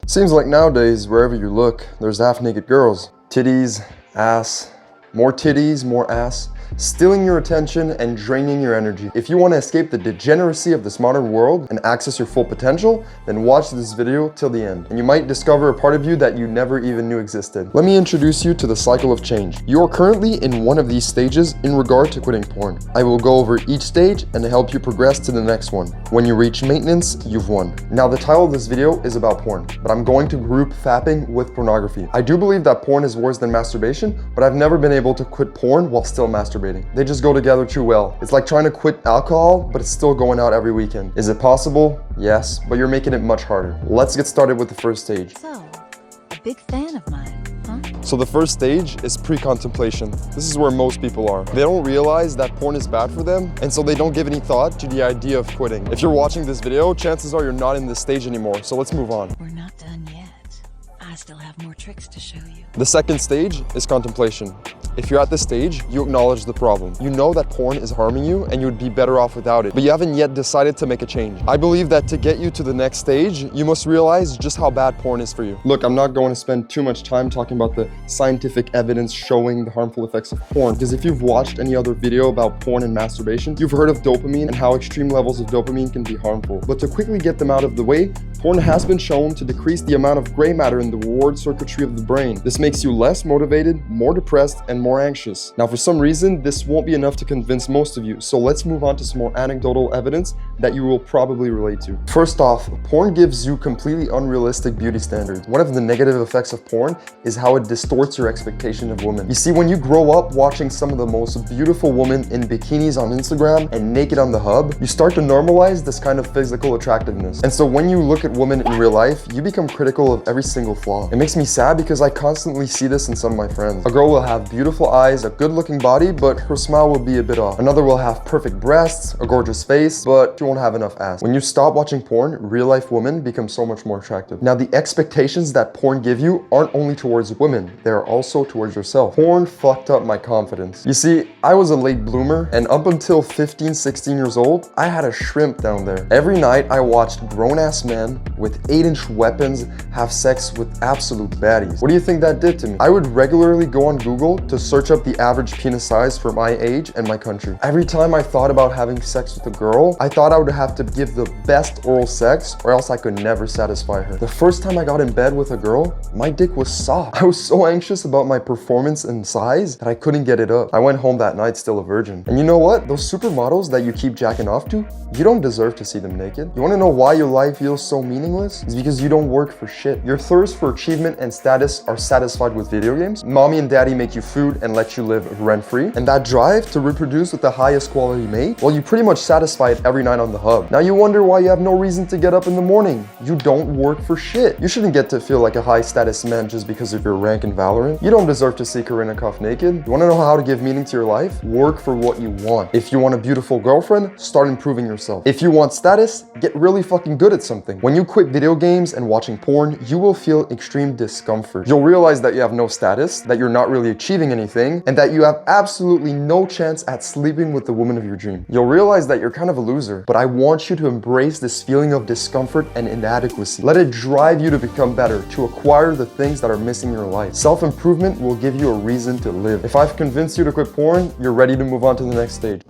Seems like nowadays, wherever you look, there's half-naked girls. Titties, ass, more titties, more ass, stealing your attention and draining your energy. If you want to escape the degeneracy of this modern world and access your full potential, then watch this video till the end, and you might discover a part of you that you never even knew existed. Let me introduce you to the cycle of change. You are currently in one of these stages in regard to quitting porn. I will go over each stage and help you progress to the next one. When you reach maintenance, you've won. Now, the title of this video is about porn, but I'm going to group fapping with pornography. I do believe that porn is worse than masturbation, but I've never been able to quit porn while still masturbating. They just go together too well. It's like trying to quit alcohol, but it's still going out every weekend. Is it possible? Yes, but you're making it much harder. Let's get started with the first stage. So, a big fan of mine, huh? So the first stage is pre-contemplation. This is where most people are. They don't realize that porn is bad for them, and so they don't give any thought to the idea of quitting. If you're watching this video, chances are you're not in this stage anymore, so let's move on. We're not done yet. I still have more tricks to show you. The second stage is contemplation. If you're at this stage, you acknowledge the problem. You know that porn is harming you and you would be better off without it, but you haven't yet decided to make a change. I believe that to get you to the next stage, you must realize just how bad porn is for you. Look, I'm not going to spend too much time talking about the scientific evidence showing the harmful effects of porn, because if you've watched any other video about porn and masturbation, you've heard of dopamine and how extreme levels of dopamine can be harmful. But to quickly get them out of the way, porn has been shown to decrease the amount of gray matter in the reward circuitry of the brain. This makes you less motivated, more depressed, and more anxious. Now, for some reason, this won't be enough to convince most of you, so let's move on to some more anecdotal evidence that you will probably relate to. First off, porn gives you completely unrealistic beauty standards. One of the negative effects of porn is how it distorts your expectation of women. You see, when you grow up watching some of the most beautiful women in bikinis on Instagram and naked on the hub, you start to normalize this kind of physical attractiveness. And so when you look at women in real life, you become critical of every single flaw. It makes me sad because I constantly see this in some of my friends. A girl will have beautiful eyes, a good looking body, but her smile will be a bit off. Another will have perfect breasts, a gorgeous face, but she won't have enough ass. When you stop watching porn, real life women become so much more attractive. Now, the expectations that porn give you aren't only towards women, they're also towards yourself. Porn fucked up my confidence. You see, I was a late bloomer, and up until 15, 16 years old, I had a shrimp down there. Every night I watched grown-ass men with 8-inch weapons have sex with absolute baddies. What do you think that did to me? I would regularly go on Google to search up the average penis size for my age and my country. Every time I thought about having sex with a girl, I thought I would have to give the best oral sex or else I could never satisfy her. The first time I got in bed with a girl, my dick was soft. I was so anxious about my performance and size that I couldn't get it up. I went home that night still a virgin. And you know what? Those supermodels that you keep jacking off to, you don't deserve to see them naked. You want to know why your life feels so meaningless? It's because you don't work for shit. Your thirst for achievement and status are satisfied with video games. Mommy and daddy make you food and let you live rent-free. And that drive to reproduce with the highest quality mate, well, you pretty much satisfy it every night on the hub. Now you wonder why you have no reason to get up in the morning. You don't work for shit. You shouldn't get to feel like a high status man just because of your rank in Valorant. You don't deserve to see Karinakov naked. You want to know how to give meaning to your life? Work for what you want. If you want a beautiful girlfriend, start improving yourself. If you want status, get really fucking good at something. When you quit video games and watching porn, you will feel extreme discomfort. You'll realize that you have no status, that you're not really achieving anything, and that you have absolutely no chance at sleeping with the woman of your dream. You'll realize that you're kind of a loser, but I want you to embrace this feeling of discomfort and inadequacy. Let it drive you to become better, to acquire the things that are missing in your life. Self-improvement will give you a reason to live. If I've convinced you to quit porn, you're ready to move on to the next stage.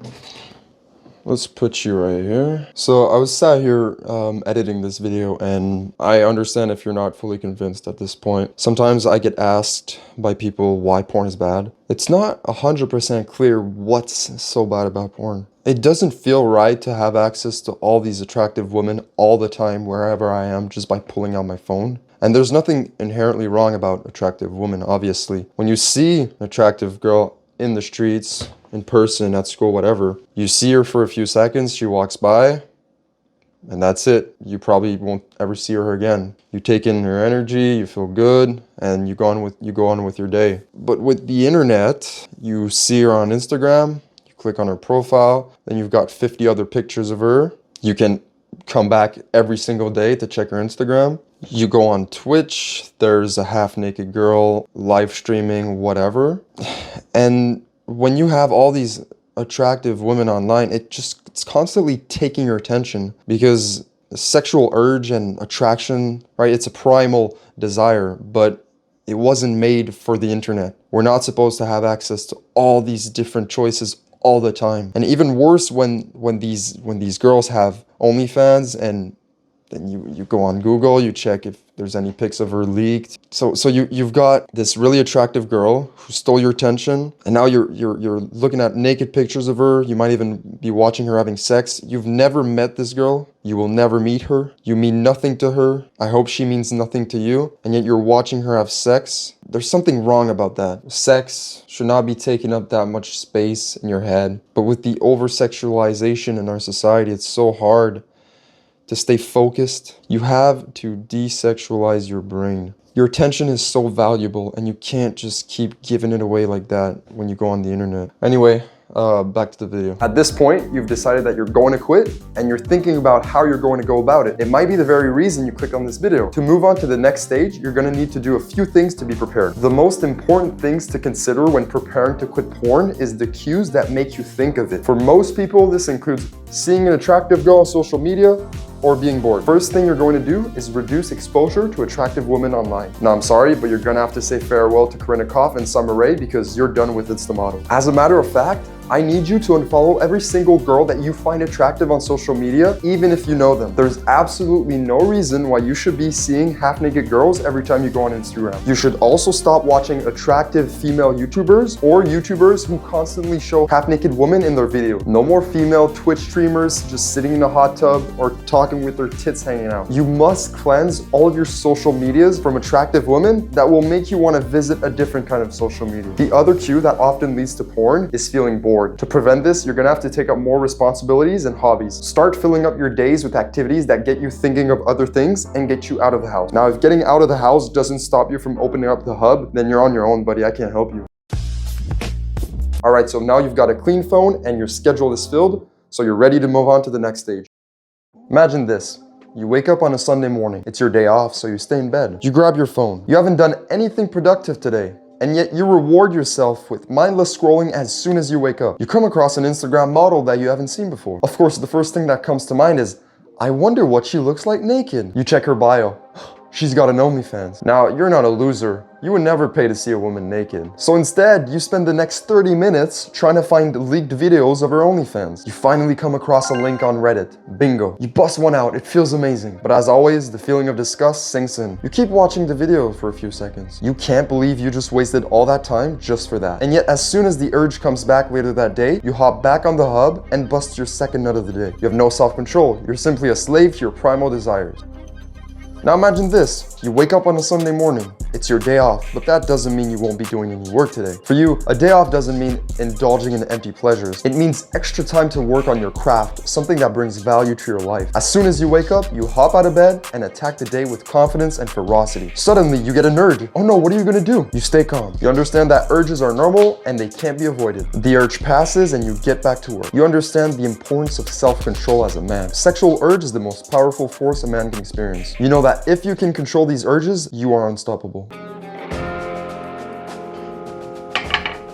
Let's put you right here. So I was sat here editing this video, and I understand if you're not fully convinced at this point. Sometimes I get asked by people why porn is bad. It's not 100% clear what's so bad about porn. It doesn't feel right to have access to all these attractive women all the time wherever I am just by pulling out my phone. And there's nothing inherently wrong about attractive women, obviously. When you see an attractive girl in the streets, in person, at school, whatever, you see her for a few seconds, she walks by, and that's it. You probably won't ever see her again. You take in her energy, you feel good, and you go on with your day. But with the internet, you see her on Instagram, you click on her profile, then you've got 50 other pictures of her. You can come back every single day to check her Instagram. You go on Twitch, there's a half-naked girl live streaming, whatever. And when you have all these attractive women online, it's constantly taking your attention because sexual urge and attraction, right? It's a primal desire, but it wasn't made for the internet. We're not supposed to have access to all these different choices all the time. And even worse when these girls have OnlyFans, and then you go on Google, you check if there's any pics of her leaked. So you've got this really attractive girl who stole your attention, and now you're looking at naked pictures of her. You might even be watching her having sex. You've never met this girl. You will never meet her. You mean nothing to her. I hope she means nothing to you. And yet you're watching her have sex. There's something wrong about that. Sex should not be taking up that much space in your head. But with the over-sexualization in our society, it's so hard to stay focused. You have to desexualize your brain. Your attention is so valuable, and you can't just keep giving it away like that when you go on the internet. Anyway, back to the video. At this point, you've decided that you're going to quit, and you're thinking about how you're going to go about it. It might be the very reason you clicked on this video. To move on to the next stage, you're going to need to do a few things to be prepared. The most important things to consider when preparing to quit porn is the cues that make you think of it. For most people, this includes seeing an attractive girl on social media, or being bored. First thing you're going to do is reduce exposure to attractive women online. Now, I'm sorry, but you're gonna have to say farewell to Corinna Koff and Summer Rae because you're done with It's the Model. As a matter of fact, I need you to unfollow every single girl that you find attractive on social media, even if you know them. There's absolutely no reason why you should be seeing half-naked girls every time you go on Instagram. You should also stop watching attractive female YouTubers or YouTubers who constantly show half-naked women in their video. No more female Twitch streamers just sitting in a hot tub or talking with their tits hanging out. You must cleanse all of your social medias from attractive women that will make you want to visit a different kind of social media. The other cue that often leads to porn is feeling bored. To prevent this, you're gonna have to take up more responsibilities and hobbies. Start filling up your days with activities that get you thinking of other things and get you out of the house. Now, if getting out of the house doesn't stop you from opening up the hub, then you're on your own, buddy. I can't help you. All right, so now you've got a clean phone and your schedule is filled, so you're ready to move on to the next stage. Imagine this. You wake up on a Sunday morning. It's your day off, so you stay in bed. You grab your phone. You haven't done anything productive today, and yet you reward yourself with mindless scrolling as soon as you wake up. You come across an Instagram model that you haven't seen before. Of course, the first thing that comes to mind is, I wonder what she looks like naked. You check her bio. She's got an OnlyFans. Now, you're not a loser. You would never pay to see a woman naked. So instead, you spend the next 30 minutes trying to find leaked videos of her OnlyFans. You finally come across a link on Reddit. Bingo. You bust one out. It feels amazing. But as always, the feeling of disgust sinks in. You keep watching the video for a few seconds. You can't believe you just wasted all that time just for that. And yet, as soon as the urge comes back later that day, you hop back on the hub and bust your second nut of the day. You have no self-control. You're simply a slave to your primal desires. Now imagine this, you wake up on a Sunday morning, it's your day off, but that doesn't mean you won't be doing any work today. For you, a day off doesn't mean indulging in empty pleasures. It means extra time to work on your craft, something that brings value to your life. As soon as you wake up, you hop out of bed and attack the day with confidence and ferocity. Suddenly, you get an urge. Oh no, what are you gonna do? You stay calm. You understand that urges are normal and they can't be avoided. The urge passes and you get back to work. You understand the importance of self-control as a man. Sexual urge is the most powerful force a man can experience. You know that if you can control these urges, you are unstoppable.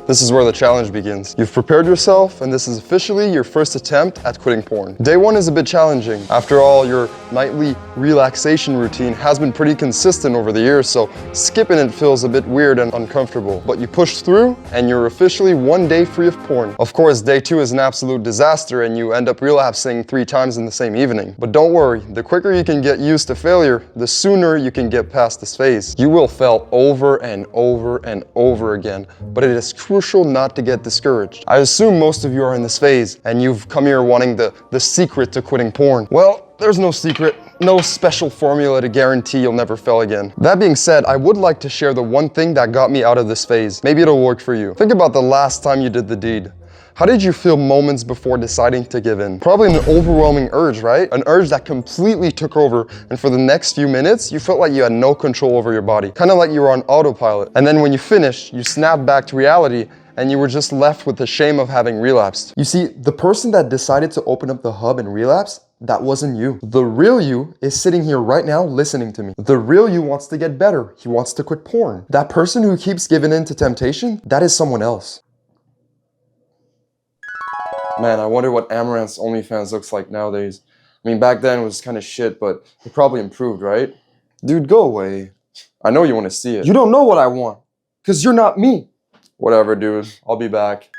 This is where the challenge begins. You've prepared yourself, and this is officially your first attempt at quitting porn. Day one is a bit challenging. After all, your nightly relaxation routine has been pretty consistent over the years, so skipping it feels a bit weird and uncomfortable. But you push through, and you're officially 1 day free of porn. Of course, day two is an absolute disaster, and you end up relapsing 3 times in the same evening. But don't worry, the quicker you can get used to failure, the sooner you can get past this phase. You will fail over and over and over again, but it is crucial not to get discouraged. I assume most of you are in this phase and you've come here wanting the secret to quitting porn. Well, there's no secret, no special formula to guarantee you'll never fail again. That being said, I would like to share the one thing that got me out of this phase. Maybe it'll work for you. Think about the last time you did the deed. How did you feel moments before deciding to give in? Probably an overwhelming urge, right? An urge that completely took over, and for the next few minutes, you felt like you had no control over your body. Kind of like you were on autopilot. And then when you finished, you snapped back to reality, and you were just left with the shame of having relapsed. You see, the person that decided to open up the hub and relapse, that wasn't you. The real you is sitting here right now listening to me. The real you wants to get better. He wants to quit porn. That person who keeps giving in to temptation, that is someone else. Man, I wonder what Amaranth's OnlyFans looks like nowadays. I mean, back then it was kind of shit, but it probably improved, right? Dude, go away. I know you want to see it. You don't know what I want, because you're not me. Whatever, dude. I'll be back.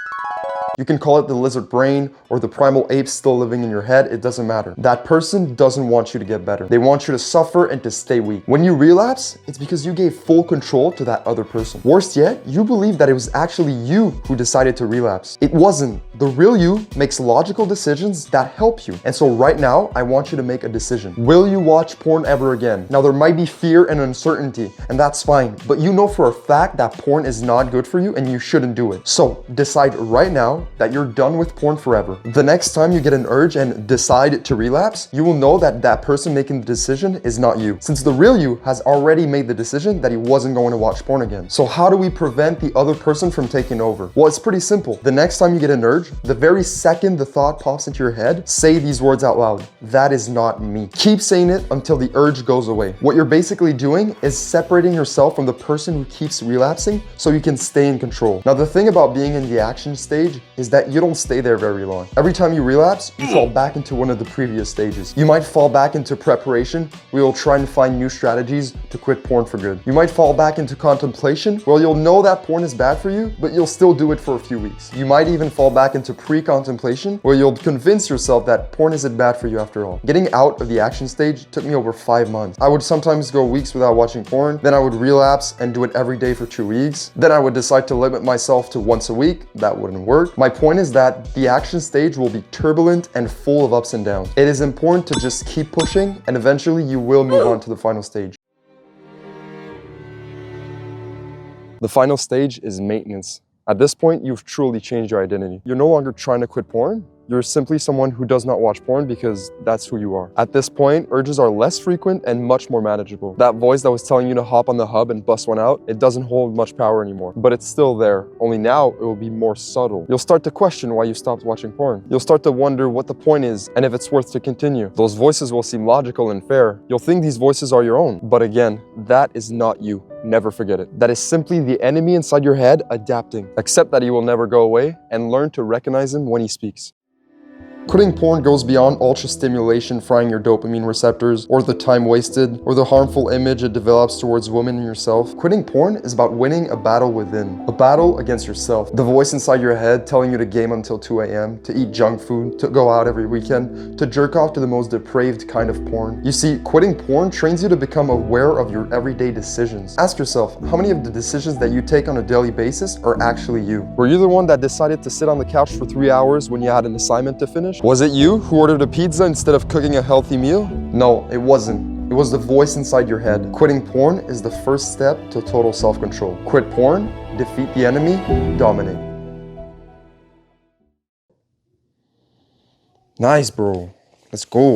You can call it the lizard brain or the primal ape still living in your head, it doesn't matter. That person doesn't want you to get better. They want you to suffer and to stay weak. When you relapse, it's because you gave full control to that other person. Worst yet, you believe that it was actually you who decided to relapse. It wasn't. The real you makes logical decisions that help you. And so right now, I want you to make a decision. Will you watch porn ever again? Now, there might be fear and uncertainty, and that's fine, but you know for a fact that porn is not good for you and you shouldn't do it. So decide right now that you're done with porn forever. The next time you get an urge and decide to relapse, you will know that that person making the decision is not you, since the real you has already made the decision that he wasn't going to watch porn again. So how do we prevent the other person from taking over? Well, it's pretty simple. The next time you get an urge, the very second the thought pops into your head, say these words out loud. That is not me. Keep saying it until the urge goes away. What you're basically doing is separating yourself from the person who keeps relapsing so you can stay in control. Now, the thing about being in the action stage is that you don't stay there very long. Every time you relapse, you fall back into one of the previous stages. You might fall back into preparation, where you'll try and find new strategies to quit porn for good. You might fall back into contemplation, where you'll know that porn is bad for you, but you'll still do it for a few weeks. You might even fall back into pre-contemplation, where you'll convince yourself that porn isn't bad for you after all. Getting out of the action stage took me over 5 months. I would sometimes go weeks without watching porn, then I would relapse and do it every day for 2 weeks. Then I would decide to limit myself to once a week. That wouldn't work. My point is that the action stage will be turbulent and full of ups and downs. It is important to just keep pushing, and eventually you will move on to the final stage. The final stage is maintenance. At this point, you've truly changed your identity. You're no longer trying to quit porn. You're simply someone who does not watch porn because that's who you are. At this point, urges are less frequent and much more manageable. That voice that was telling you to hop on the hub and bust one out, it doesn't hold much power anymore. But it's still there, only now it will be more subtle. You'll start to question why you stopped watching porn. You'll start to wonder what the point is and if it's worth to continue. Those voices will seem logical and fair. You'll think these voices are your own. But again, that is not you. Never forget it. That is simply the enemy inside your head adapting. Accept that he will never go away and learn to recognize him when he speaks. Quitting porn goes beyond ultra stimulation frying your dopamine receptors, or the time wasted, or the harmful image it develops towards women and yourself. Quitting porn is about winning a battle within, a battle against yourself. The voice inside your head telling you to game until 2 a.m., to eat junk food, to go out every weekend, to jerk off to the most depraved kind of porn. You see, quitting porn trains you to become aware of your everyday decisions. Ask yourself, how many of the decisions that you take on a daily basis are actually you? Were you the one that decided to sit on the couch for 3 hours when you had an assignment to finish? Was it you who ordered a pizza instead of cooking a healthy meal? No, it wasn't. It was the voice inside your head. Quitting porn is the first step to total self-control. Quit porn, defeat the enemy, dominate. Nice, bro. Let's go.